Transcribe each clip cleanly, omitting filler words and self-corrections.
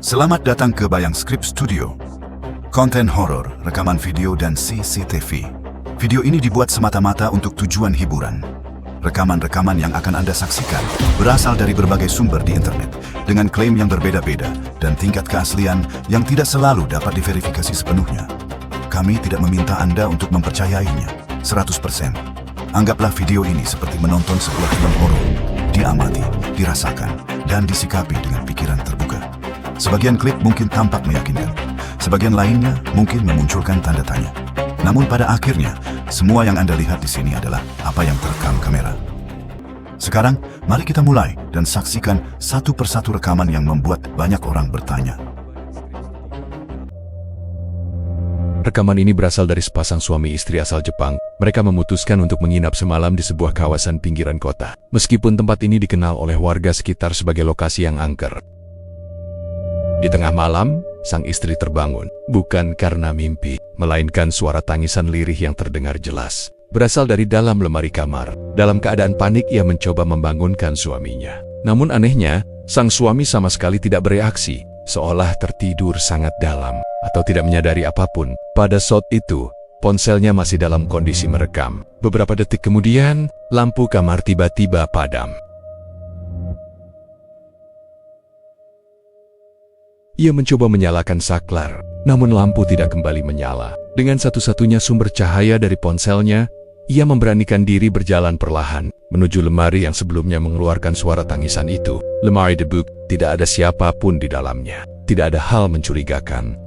Selamat datang ke Bayang Script Studio. Konten horor, rekaman video, dan CCTV. Video ini dibuat semata-mata untuk tujuan hiburan. Rekaman-rekaman yang akan Anda saksikan berasal dari berbagai sumber di internet dengan klaim yang berbeda-beda dan tingkat keaslian yang tidak selalu dapat diverifikasi sepenuhnya. Kami tidak meminta Anda untuk mempercayainya 100%. Anggaplah video ini seperti menonton sebuah film horor. Diamati, dirasakan, dan disikapi dengan pikiran terbuka. Sebagian klip mungkin tampak meyakinkan, sebagian lainnya mungkin memunculkan tanda tanya. Namun pada akhirnya, semua yang Anda lihat di sini adalah apa yang terekam kamera. Sekarang, mari kita mulai dan saksikan satu persatu rekaman yang membuat banyak orang bertanya. Rekaman ini berasal dari sepasang suami istri asal Jepang. Mereka memutuskan untuk menginap semalam di sebuah kawasan pinggiran kota. Meskipun tempat ini dikenal oleh warga sekitar sebagai lokasi yang angker. Di tengah malam, sang istri terbangun, bukan karena mimpi, melainkan suara tangisan lirih yang terdengar jelas. Berasal dari dalam lemari kamar. Dalam keadaan panik, ia mencoba membangunkan suaminya. Namun anehnya, sang suami sama sekali tidak bereaksi, seolah tertidur sangat dalam, atau tidak menyadari apapun. Pada saat itu, ponselnya masih dalam kondisi merekam. Beberapa detik kemudian, lampu kamar tiba-tiba padam. Ia mencoba menyalakan saklar, namun lampu tidak kembali menyala. Dengan satu-satunya sumber cahaya dari ponselnya, ia memberanikan diri berjalan perlahan menuju lemari yang sebelumnya mengeluarkan suara tangisan itu. Lemari debuk, tidak ada siapapun di dalamnya. Tidak ada hal mencurigakan.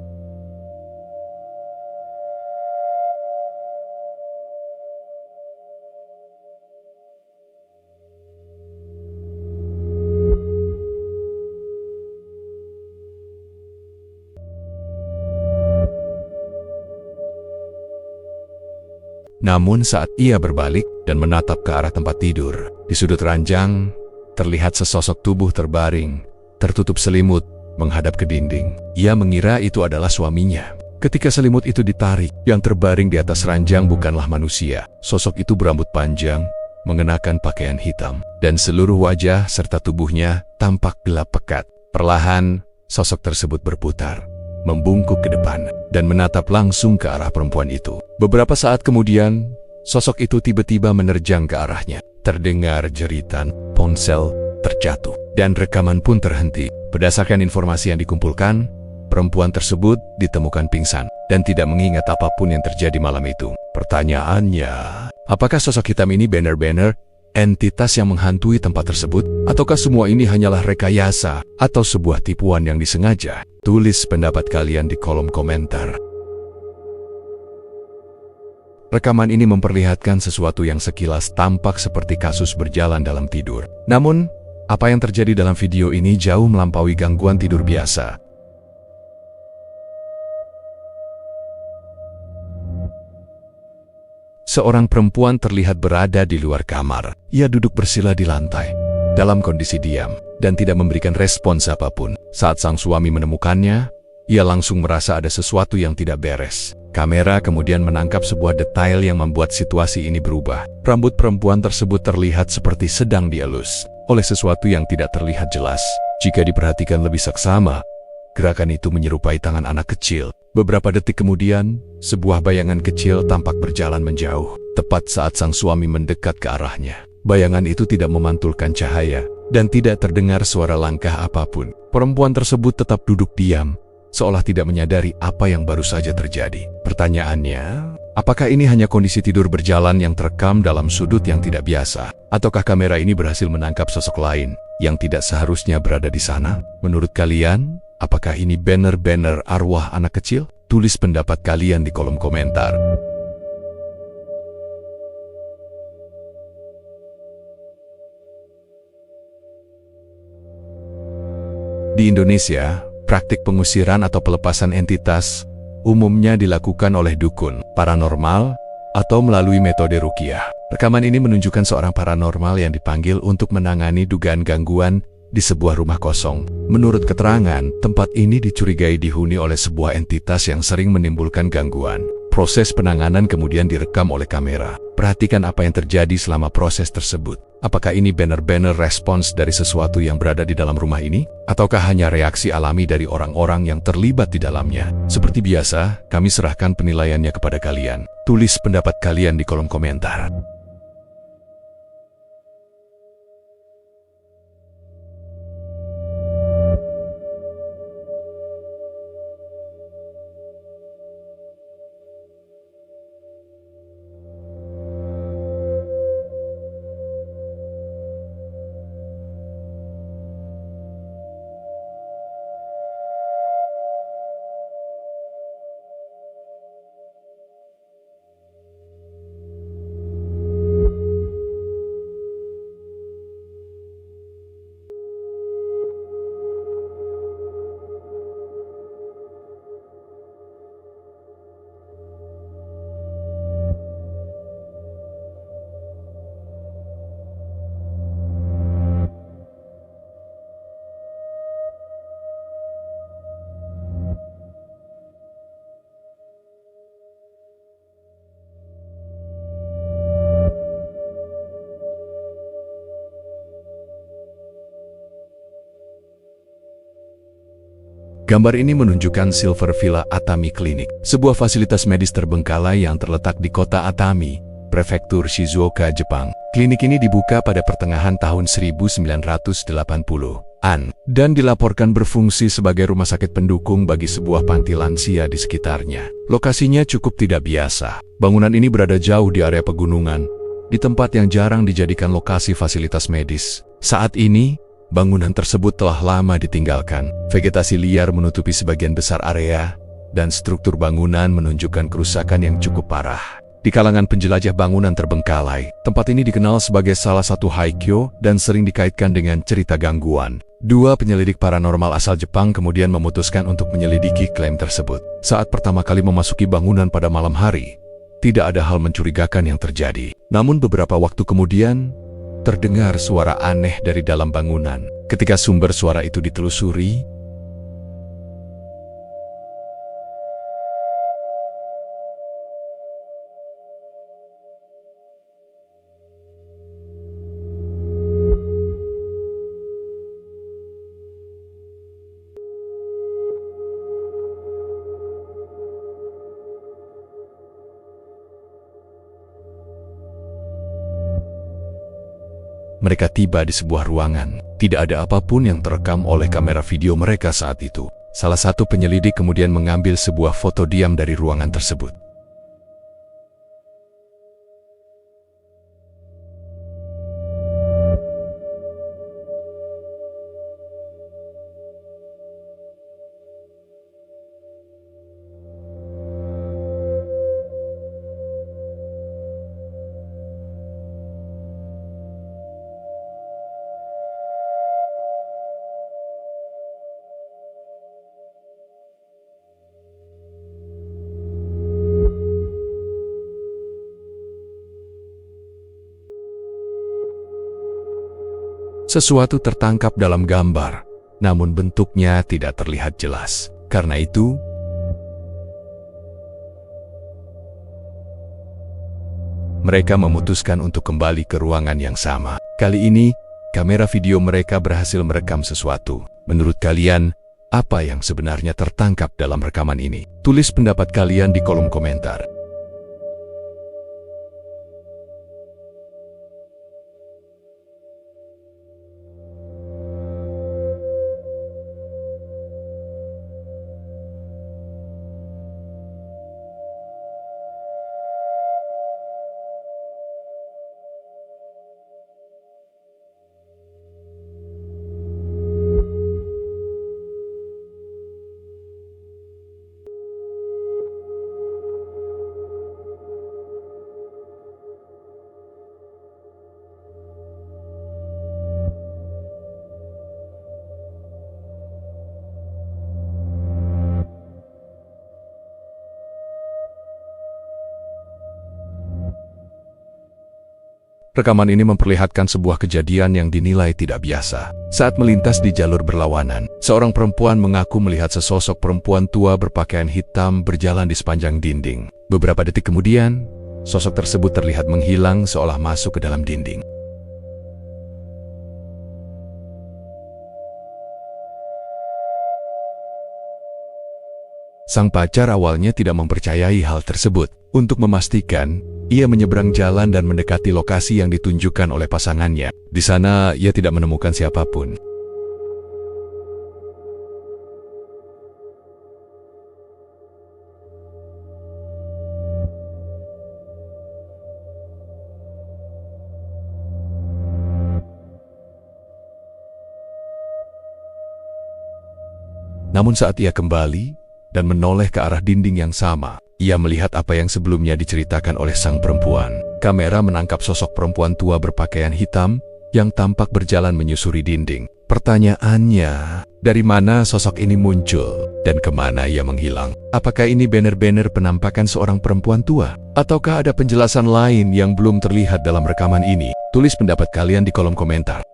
Namun saat ia berbalik dan menatap ke arah tempat tidur, di sudut ranjang, terlihat sesosok tubuh terbaring, tertutup selimut, menghadap ke dinding. Ia mengira itu adalah suaminya. Ketika selimut itu ditarik, yang terbaring di atas ranjang bukanlah manusia. Sosok itu berambut panjang, mengenakan pakaian hitam, dan seluruh wajah serta tubuhnya tampak gelap pekat. Perlahan, sosok tersebut berputar, membungkuk ke depan, dan menatap langsung ke arah perempuan itu. Beberapa saat kemudian, sosok itu tiba-tiba menerjang ke arahnya. Terdengar jeritan, ponsel terjatuh, dan rekaman pun terhenti. Berdasarkan informasi yang dikumpulkan, perempuan tersebut ditemukan pingsan, dan tidak mengingat apapun yang terjadi malam itu. Pertanyaannya, apakah sosok hitam ini benar-benar entitas yang menghantui tempat tersebut? Ataukah semua ini hanyalah rekayasa atau sebuah tipuan yang disengaja? Tulis pendapat kalian di kolom komentar. Rekaman ini memperlihatkan sesuatu yang sekilas tampak seperti kasus berjalan dalam tidur. Namun, apa yang terjadi dalam video ini jauh melampaui gangguan tidur biasa. Seorang perempuan terlihat berada di luar kamar. Ia duduk bersila di lantai, dalam kondisi diam, dan tidak memberikan respons apapun. Saat sang suami menemukannya, ia langsung merasa ada sesuatu yang tidak beres. Kamera kemudian menangkap sebuah detail yang membuat situasi ini berubah. Rambut perempuan tersebut terlihat seperti sedang dielus oleh sesuatu yang tidak terlihat jelas. Jika diperhatikan lebih seksama, gerakan itu menyerupai tangan anak kecil. Beberapa detik kemudian, sebuah bayangan kecil tampak berjalan menjauh, tepat saat sang suami mendekat ke arahnya. Bayangan itu tidak memantulkan cahaya, dan tidak terdengar suara langkah apapun. Perempuan tersebut tetap duduk diam, seolah tidak menyadari apa yang baru saja terjadi. Pertanyaannya, apakah ini hanya kondisi tidur berjalan yang terekam dalam sudut yang tidak biasa? Ataukah kamera ini berhasil menangkap sosok lain yang tidak seharusnya berada di sana? Menurut kalian, apakah ini benar-benar arwah anak kecil? Tulis pendapat kalian di kolom komentar. Di Indonesia, praktik pengusiran atau pelepasan entitas umumnya dilakukan oleh dukun, paranormal, atau melalui metode ruqyah. Rekaman ini menunjukkan seorang paranormal yang dipanggil untuk menangani dugaan gangguan di sebuah rumah kosong. Menurut keterangan, tempat ini dicurigai dihuni oleh sebuah entitas yang sering menimbulkan gangguan. Proses penanganan kemudian direkam oleh kamera. Perhatikan apa yang terjadi selama proses tersebut. Apakah ini benar-benar respons dari sesuatu yang berada di dalam rumah ini? Ataukah hanya reaksi alami dari orang-orang yang terlibat di dalamnya? Seperti biasa, kami serahkan penilaiannya kepada kalian. Tulis pendapat kalian di kolom komentar. Gambar ini menunjukkan Silver Villa Atami Clinic, sebuah fasilitas medis terbengkalai yang terletak di kota Atami, prefektur Shizuoka, Jepang. Klinik ini dibuka pada pertengahan tahun 1980-an dan dilaporkan berfungsi sebagai rumah sakit pendukung bagi sebuah panti lansia di sekitarnya. Lokasinya cukup tidak biasa. Bangunan ini berada jauh di area pegunungan, di tempat yang jarang dijadikan lokasi fasilitas medis. Saat ini, bangunan tersebut telah lama ditinggalkan. Vegetasi liar menutupi sebagian besar area, dan struktur bangunan menunjukkan kerusakan yang cukup parah. Di kalangan penjelajah bangunan terbengkalai, tempat ini dikenal sebagai salah satu haikyo dan sering dikaitkan dengan cerita gangguan. Dua penyelidik paranormal asal Jepang kemudian memutuskan untuk menyelidiki klaim tersebut. Saat pertama kali memasuki bangunan pada malam hari, tidak ada hal mencurigakan yang terjadi. Namun beberapa waktu kemudian, terdengar suara aneh dari dalam bangunan. Ketika sumber suara itu ditelusuri, mereka tiba di sebuah ruangan. Tidak ada apapun yang terekam oleh kamera video mereka saat itu. Salah satu penyelidik kemudian mengambil sebuah foto diam dari ruangan tersebut. Sesuatu tertangkap dalam gambar, namun bentuknya tidak terlihat jelas. Karena itu, mereka memutuskan untuk kembali ke ruangan yang sama. Kali ini, kamera video mereka berhasil merekam sesuatu. Menurut kalian, apa yang sebenarnya tertangkap dalam rekaman ini? Tulis pendapat kalian di kolom komentar. Rekaman ini memperlihatkan sebuah kejadian yang dinilai tidak biasa. Saat melintas di jalur berlawanan, seorang perempuan mengaku melihat sesosok perempuan tua berpakaian hitam berjalan di sepanjang dinding. Beberapa detik kemudian, sosok tersebut terlihat menghilang seolah masuk ke dalam dinding. Sang pacar awalnya tidak mempercayai hal tersebut. Untuk memastikan, ia menyeberang jalan dan mendekati lokasi yang ditunjukkan oleh pasangannya. Di sana, ia tidak menemukan siapapun. Namun saat ia kembali dan menoleh ke arah dinding yang sama, ia melihat apa yang sebelumnya diceritakan oleh sang perempuan. Kamera menangkap sosok perempuan tua berpakaian hitam yang tampak berjalan menyusuri dinding. Pertanyaannya, dari mana sosok ini muncul dan kemana ia menghilang? Apakah ini benar-benar penampakan seorang perempuan tua? Ataukah ada penjelasan lain yang belum terlihat dalam rekaman ini? Tulis pendapat kalian di kolom komentar.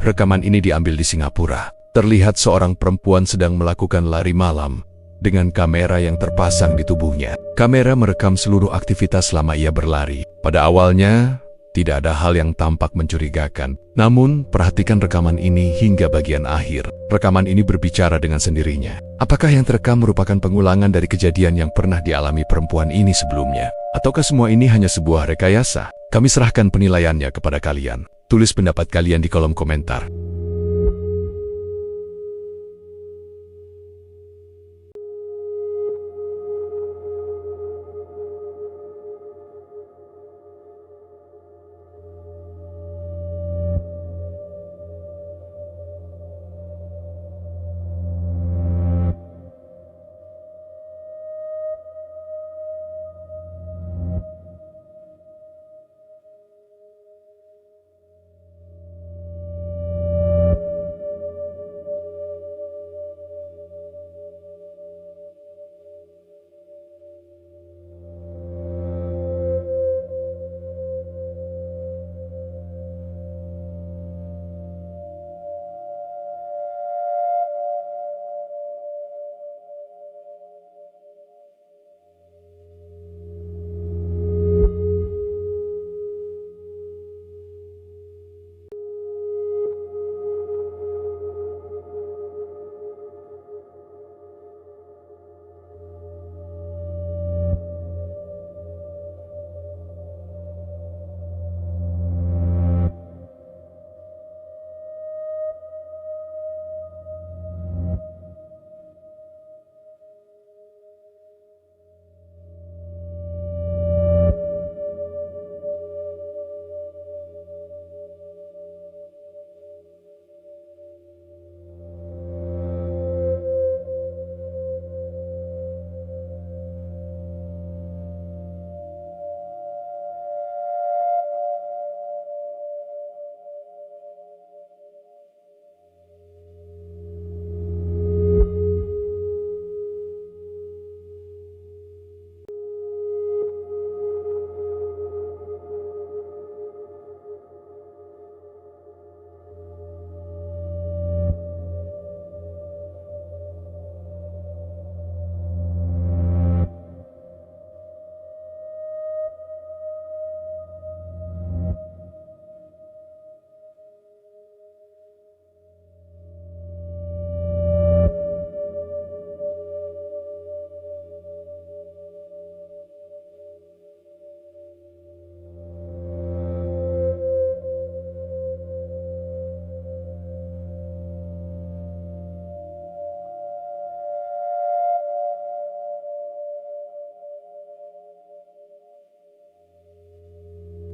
Rekaman ini diambil di Singapura. Terlihat seorang perempuan sedang melakukan lari malam dengan kamera yang terpasang di tubuhnya. Kamera merekam seluruh aktivitas selama ia berlari. Pada awalnya, tidak ada hal yang tampak mencurigakan. Namun, perhatikan rekaman ini hingga bagian akhir. Rekaman ini berbicara dengan sendirinya. Apakah yang terekam merupakan pengulangan dari kejadian yang pernah dialami perempuan ini sebelumnya? Ataukah semua ini hanya sebuah rekayasa? Kami serahkan penilaiannya kepada kalian. Tulis pendapat kalian di kolom komentar.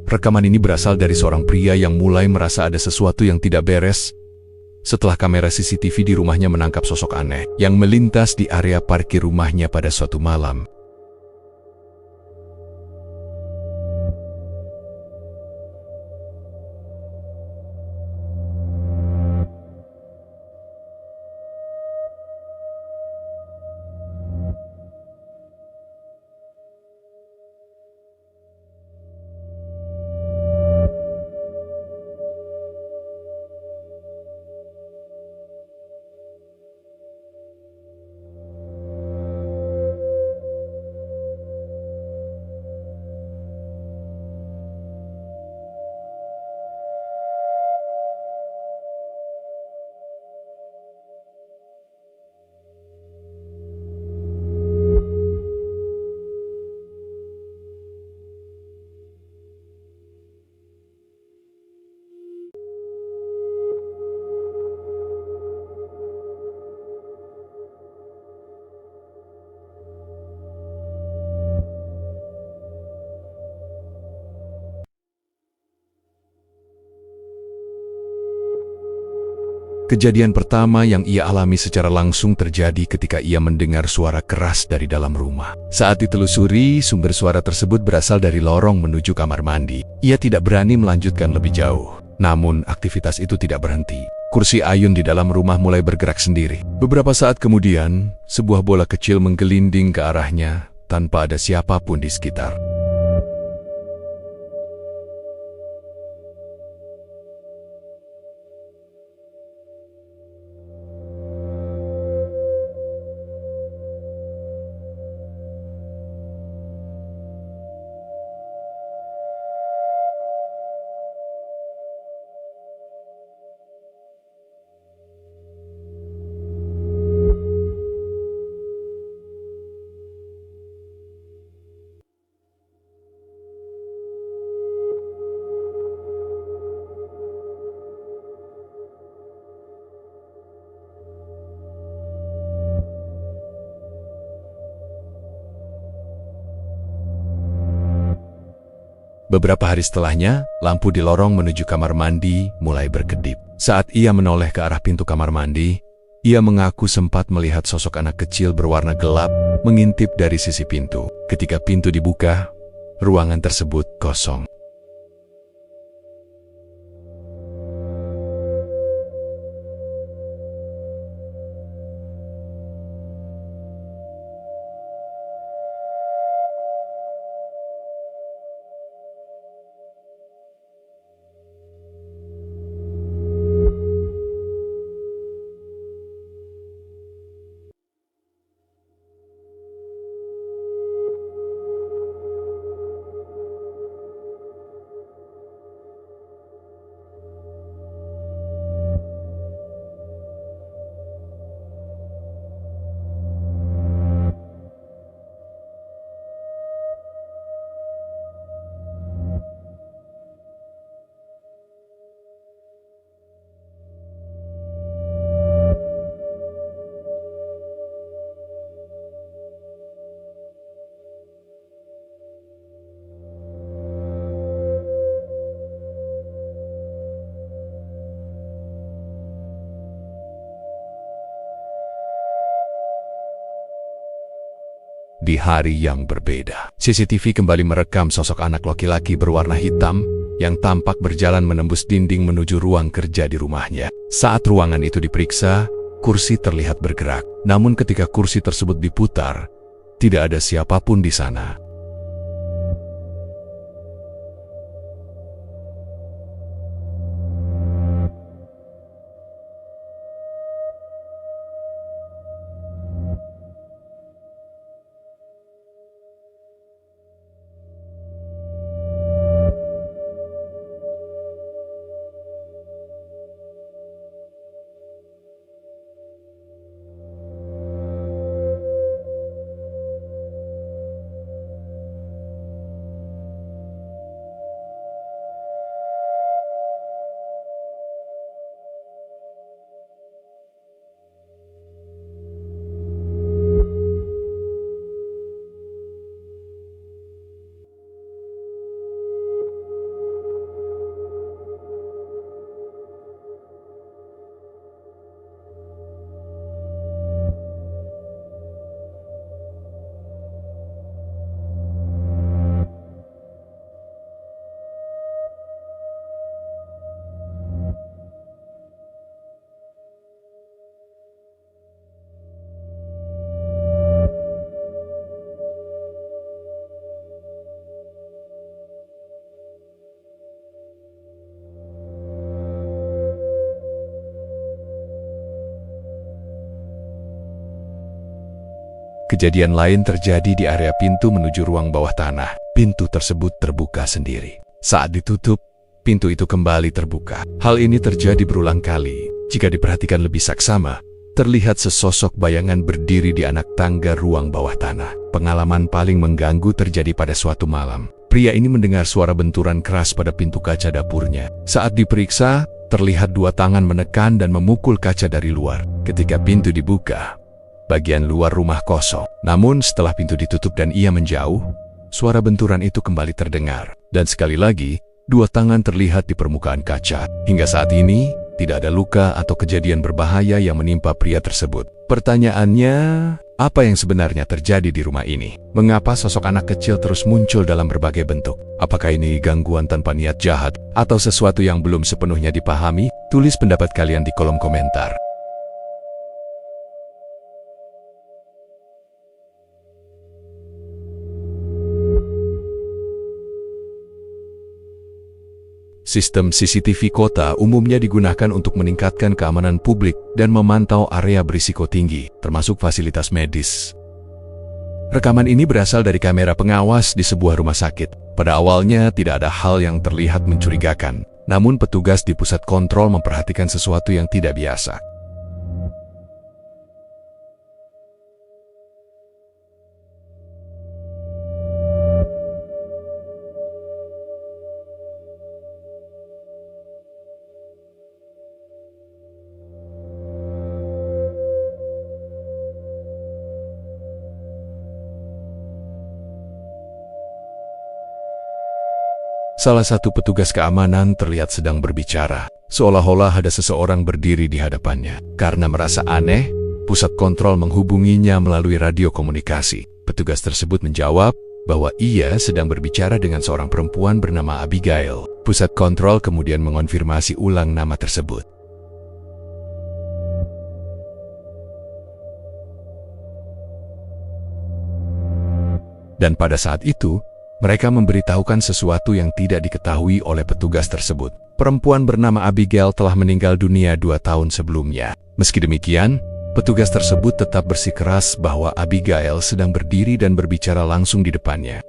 Rekaman ini berasal dari seorang pria yang mulai merasa ada sesuatu yang tidak beres setelah kamera CCTV di rumahnya menangkap sosok aneh yang melintas di area parkir rumahnya pada suatu malam. Kejadian pertama yang ia alami secara langsung terjadi ketika ia mendengar suara keras dari dalam rumah. Saat ditelusuri, sumber suara tersebut berasal dari lorong menuju kamar mandi. Ia tidak berani melanjutkan lebih jauh. Namun, aktivitas itu tidak berhenti. Kursi ayun di dalam rumah mulai bergerak sendiri. Beberapa saat kemudian, sebuah bola kecil menggelinding ke arahnya tanpa ada siapapun di sekitar. Beberapa hari setelahnya, lampu di lorong menuju kamar mandi mulai berkedip. Saat ia menoleh ke arah pintu kamar mandi, ia mengaku sempat melihat sosok anak kecil berwarna gelap mengintip dari sisi pintu. Ketika pintu dibuka, ruangan tersebut kosong. Di hari yang berbeda, CCTV kembali merekam sosok anak laki-laki berwarna hitam yang tampak berjalan menembus dinding menuju ruang kerja di rumahnya. Saat ruangan itu diperiksa, kursi terlihat bergerak. Namun ketika kursi tersebut diputar, tidak ada siapapun di sana. kejadian lain terjadi di area pintu menuju ruang bawah tanah. Pintu tersebut terbuka sendiri. Saat ditutup, pintu itu kembali terbuka. Hal ini terjadi berulang kali. Jika diperhatikan lebih saksama, terlihat sesosok bayangan berdiri di anak tangga ruang bawah tanah. Pengalaman paling mengganggu terjadi pada suatu malam. Pria ini mendengar suara benturan keras pada pintu kaca dapurnya. Saat diperiksa, terlihat 2 tangan menekan dan memukul kaca dari luar. Ketika pintu dibuka, bagian luar rumah kosong. Namun setelah pintu ditutup dan ia menjauh, suara benturan itu kembali terdengar. Dan sekali lagi, 2 tangan terlihat di permukaan kaca. Hingga saat ini, tidak ada luka atau kejadian berbahaya yang menimpa pria tersebut. Pertanyaannya, apa yang sebenarnya terjadi di rumah ini? Mengapa sosok anak kecil terus muncul dalam berbagai bentuk? Apakah ini gangguan tanpa niat jahat atau sesuatu yang belum sepenuhnya dipahami? Tulis pendapat kalian di kolom komentar. Sistem CCTV kota umumnya digunakan untuk meningkatkan keamanan publik dan memantau area berisiko tinggi, termasuk fasilitas medis. Rekaman ini berasal dari kamera pengawas di sebuah rumah sakit. Pada awalnya tidak ada hal yang terlihat mencurigakan, namun petugas di pusat kontrol memperhatikan sesuatu yang tidak biasa. Salah satu petugas keamanan terlihat sedang berbicara, seolah-olah ada seseorang berdiri di hadapannya. Karena merasa aneh, pusat kontrol menghubunginya melalui radio komunikasi. Petugas tersebut menjawab bahwa ia sedang berbicara dengan seorang perempuan bernama Abigail. Pusat kontrol kemudian mengonfirmasi ulang nama tersebut. Dan pada saat itu, mereka memberitahukan sesuatu yang tidak diketahui oleh petugas tersebut. Perempuan bernama Abigail telah meninggal dunia 2 tahun sebelumnya. Meski demikian, petugas tersebut tetap bersikeras bahwa Abigail sedang berdiri dan berbicara langsung di depannya.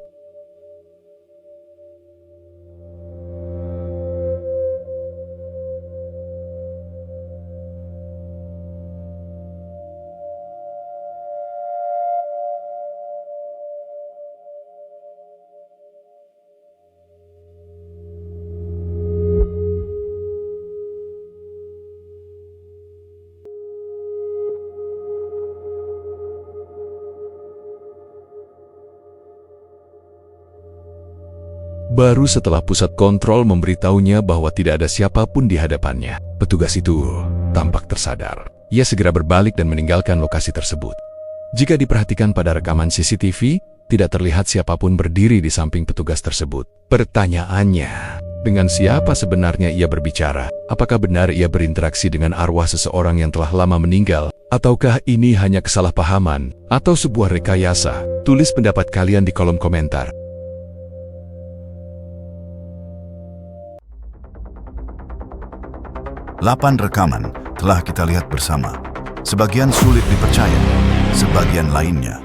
Baru setelah pusat kontrol memberitahunya bahwa tidak ada siapapun di hadapannya, petugas itu tampak tersadar. Ia segera berbalik dan meninggalkan lokasi tersebut. Jika diperhatikan pada rekaman CCTV, tidak terlihat siapapun berdiri di samping petugas tersebut. Pertanyaannya, dengan siapa sebenarnya ia berbicara? Apakah benar ia berinteraksi dengan arwah seseorang yang telah lama meninggal? Ataukah ini hanya kesalahpahaman atau sebuah rekayasa? Tulis pendapat kalian di kolom komentar. Lapan rekaman telah kita lihat bersama. Sebagian sulit dipercaya, sebagian lainnya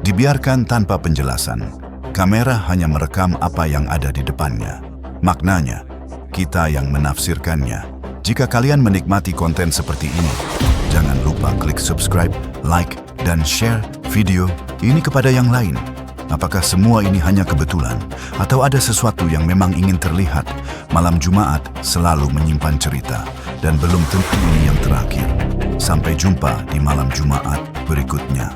dibiarkan tanpa penjelasan. Kamera hanya merekam apa yang ada di depannya. Maknanya, kita yang menafsirkannya. Jika kalian menikmati konten seperti ini, jangan lupa klik subscribe, like, dan share video ini kepada yang lain. Apakah semua ini hanya kebetulan? Atau ada sesuatu yang memang ingin terlihat? Malam Jumat selalu menyimpan cerita, dan belum tentu ini yang terakhir. Sampai jumpa di malam Jumat berikutnya.